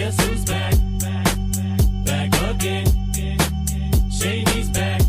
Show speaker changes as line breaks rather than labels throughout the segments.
Guess who's back? Back again. Shady's back.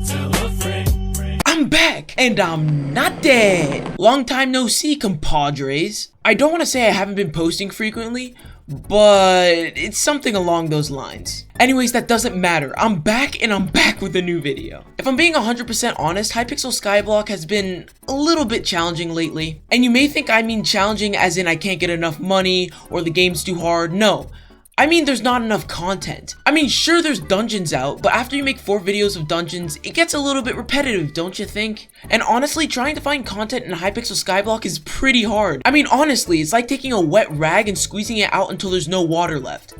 Tell a friend.
I'm back, and I'm not dead. Long time no see, compadres. I don't want to say I haven't been posting frequently, but it's something along those lines. Anyways, that doesn't matter. I'm back, and I'm back with a new video. If I'm being 100% honest, Hypixel Skyblock has been a little bit challenging lately. And you may think I mean challenging as in I can't get enough money or the game's too hard. No. I mean, there's not enough content. I mean, sure, there's dungeons out, but after you make 4 videos of dungeons, it gets a little bit repetitive, don't you think? And honestly, trying to find content in Hypixel Skyblock is pretty hard. I mean, honestly, it's like taking a wet rag and squeezing it out until there's no water left.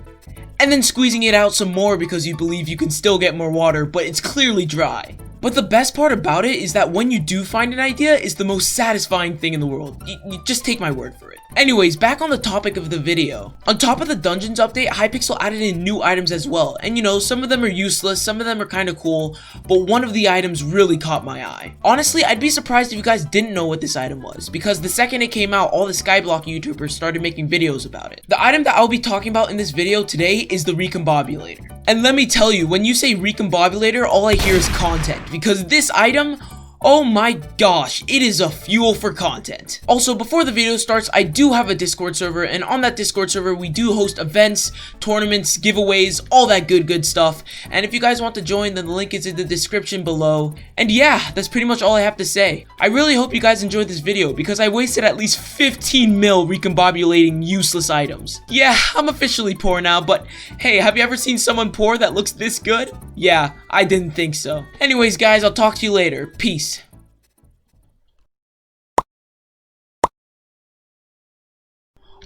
And then squeezing it out some more because you believe you can still get more water, but it's clearly dry. But the best part about it is that when you do find an idea, it's the most satisfying thing in the world. You just take my word for it. Anyways, back on the topic of the video. On top of the dungeons update, Hypixel added in new items as well. And you know, some of them are useless, some of them are kind of cool, but one of the items really caught my eye. Honestly, I'd be surprised if you guys didn't know what this item was, because the second it came out, all the Skyblock YouTubers started making videos about it. The item that I'll be talking about in this video today is the recombobulator. And let me tell you, when you say recombobulator, all I hear is content, because this item, oh my gosh, it is a fuel for content. Also, before the video starts, I do have a Discord server, and on that Discord server, we do host events, tournaments, giveaways, all that good stuff. And if you guys want to join, then the link is in the description below. And yeah, that's pretty much all I have to say. I really hope you guys enjoyed this video, because I wasted at least 15 mil recombobulating useless items. Yeah, I'm officially poor now, but hey, have you ever seen someone poor that looks this good? Yeah, I didn't think so. Anyways, guys, I'll talk to you later. Peace.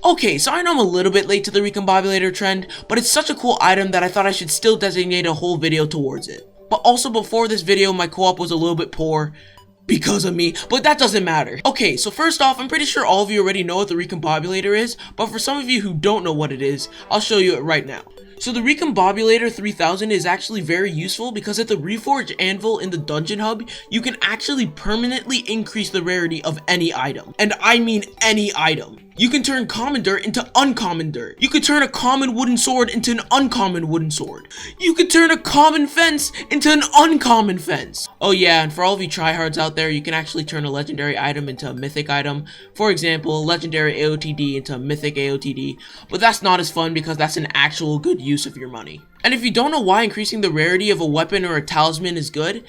Okay, so I know I'm a little bit late to the recombobulator trend, but it's such a cool item that I thought I should still designate a whole video towards it. But also before this video, my co-op was a little bit poor because of me, but that doesn't matter. Okay, so first off, I'm pretty sure all of you already know what the recombobulator is, but for some of you who don't know what it is, I'll show you it right now. So the recombobulator 3000 is actually very useful because at the reforge anvil in the dungeon hub, you can actually permanently increase the rarity of any item. And I mean any item. You can turn common dirt into uncommon dirt. You could turn a common wooden sword into an uncommon wooden sword. You could turn a common fence into an uncommon fence. Oh yeah, and for all of you tryhards out there, you can actually turn a legendary item into a mythic item. For example, a legendary AOTD into a mythic AOTD. But that's not as fun because that's an actual good use of your money. And if you don't know why increasing the rarity of a weapon or a talisman is good,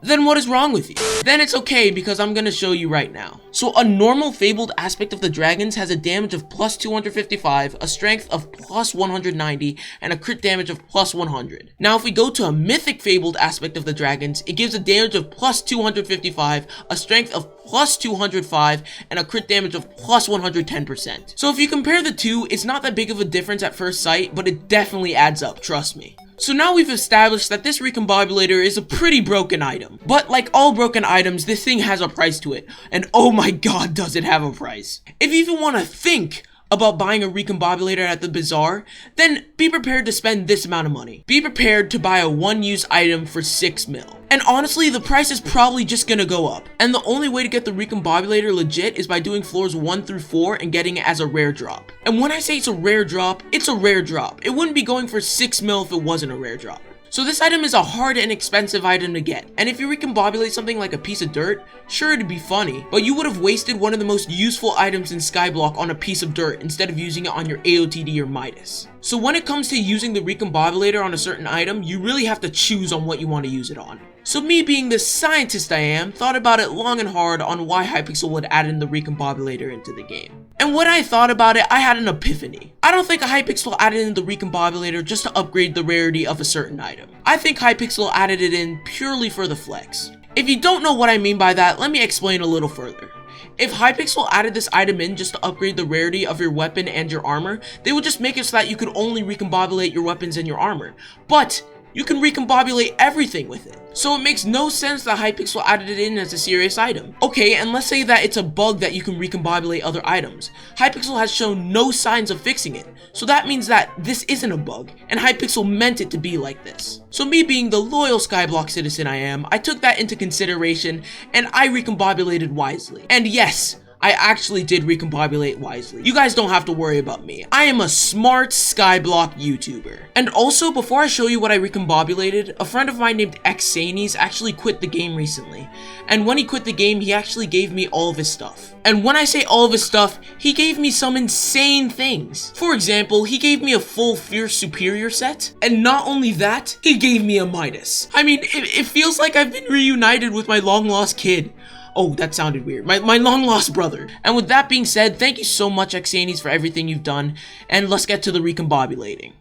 then what is wrong with you? Then it's okay because I'm gonna show you right now. So a normal fabled aspect of the dragons has a damage of plus 255, a strength of plus 190, and a crit damage of plus 100. Now if we go to a mythic fabled aspect of the dragons, it gives a damage of plus 255, a strength of plus 205, and a crit damage of plus 110%. So if you compare the two, it's not that big of a difference at first sight, but it definitely adds up, trust me. So now we've established that this recombobulator is a pretty broken item. But like all broken items, this thing has a price to it. And oh my god, does it have a price. If you even want to think about buying a recombobulator at the bazaar, then be prepared to spend this amount of money. Be prepared to buy a one-use item for 6 mil. And honestly, the price is probably just gonna go up. And the only way to get the recombobulator legit is by doing floors 1 through 4 and getting it as a rare drop. And when I say it's a rare drop, it's a rare drop. It wouldn't be going for 6 mil if it wasn't a rare drop. So this item is a hard and expensive item to get, and if you recombobulate something like a piece of dirt, sure it'd be funny, but you would have wasted one of the most useful items in Skyblock on a piece of dirt instead of using it on your AOTD or Midas. So when it comes to using the recombobulator on a certain item, you really have to choose on what you want to use it on. So me being the scientist I am, thought about it long and hard on why Hypixel would add in the recombobulator into the game. And when I thought about it, I had an epiphany. I don't think Hypixel added in the recombobulator just to upgrade the rarity of a certain item. I think Hypixel added it in purely for the flex. If you don't know what I mean by that, let me explain a little further. If Hypixel added this item in just to upgrade the rarity of your weapon and your armor, they would just make it so that you could only recombobulate your weapons and your armor. But you can recombobulate everything with it. So it makes no sense that Hypixel added it in as a serious item. Okay, and let's say that it's a bug that you can recombobulate other items. Hypixel has shown no signs of fixing it. So that means that this isn't a bug, and Hypixel meant it to be like this. So me being the loyal Skyblock citizen I am, I took that into consideration, and I recombobulated wisely. And yes, I actually did recombobulate wisely. You guys don't have to worry about me. I am a smart Skyblock YouTuber. And also, before I show you what I recombobulated, a friend of mine named Xanies actually quit the game recently. And when he quit the game, he actually gave me all of his stuff. And when I say all of his stuff, he gave me some insane things. For example, he gave me a full Fierce Superior set. And not only that, he gave me a Midas. I mean, it feels like I've been reunited with my long-lost kid. Oh, that sounded weird. My long-lost brother. And with that being said, thank you so much, Xanies, for everything you've done. And let's get to the recombobulating.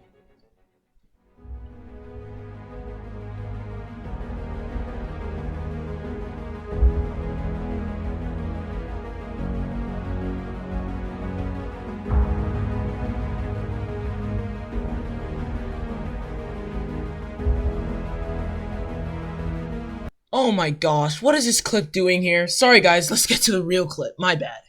Oh my gosh, what is this clip doing here? Sorry guys, let's get to the real clip. My bad.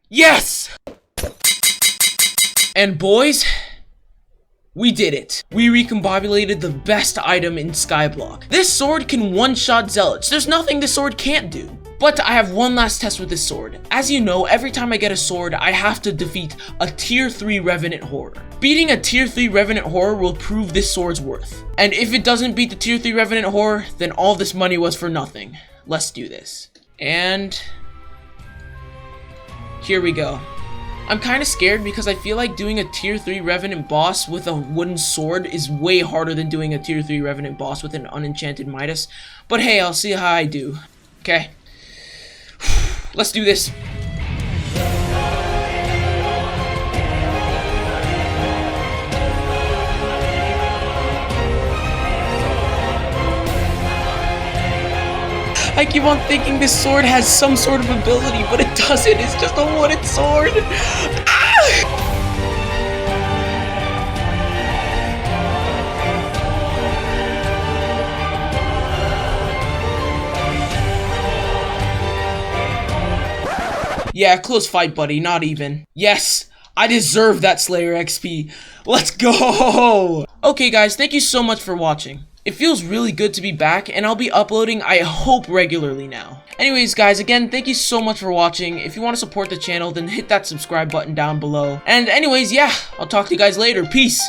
Yes! And boys, we did it. We recombobulated the best item in Skyblock. This sword can one-shot zealots. There's nothing this sword can't do. But I have one last test with this sword. As you know, every time I get a sword, I have to defeat a tier 3 Revenant Horror. Beating a tier 3 Revenant Horror will prove this sword's worth. And if it doesn't beat the tier 3 Revenant Horror, then all this money was for nothing. Let's do this. And here we go. I'm kind of scared because I feel like doing a tier 3 Revenant boss with a wooden sword is way harder than doing a tier 3 Revenant boss with an unenchanted Midas. But hey, I'll see how I do. Okay. Let's do this. I keep on thinking this sword has some sort of ability, but it doesn't. It's just a wooden sword. Ah! Yeah, close fight, buddy. Not even. Yes, I deserve that Slayer XP. Let's go! Okay, guys, thank you so much for watching. It feels really good to be back, and I'll be uploading, I hope, regularly now. Anyways, guys, again, thank you so much for watching. If you want to support the channel, then hit that subscribe button down below. And anyways, yeah, I'll talk to you guys later. Peace!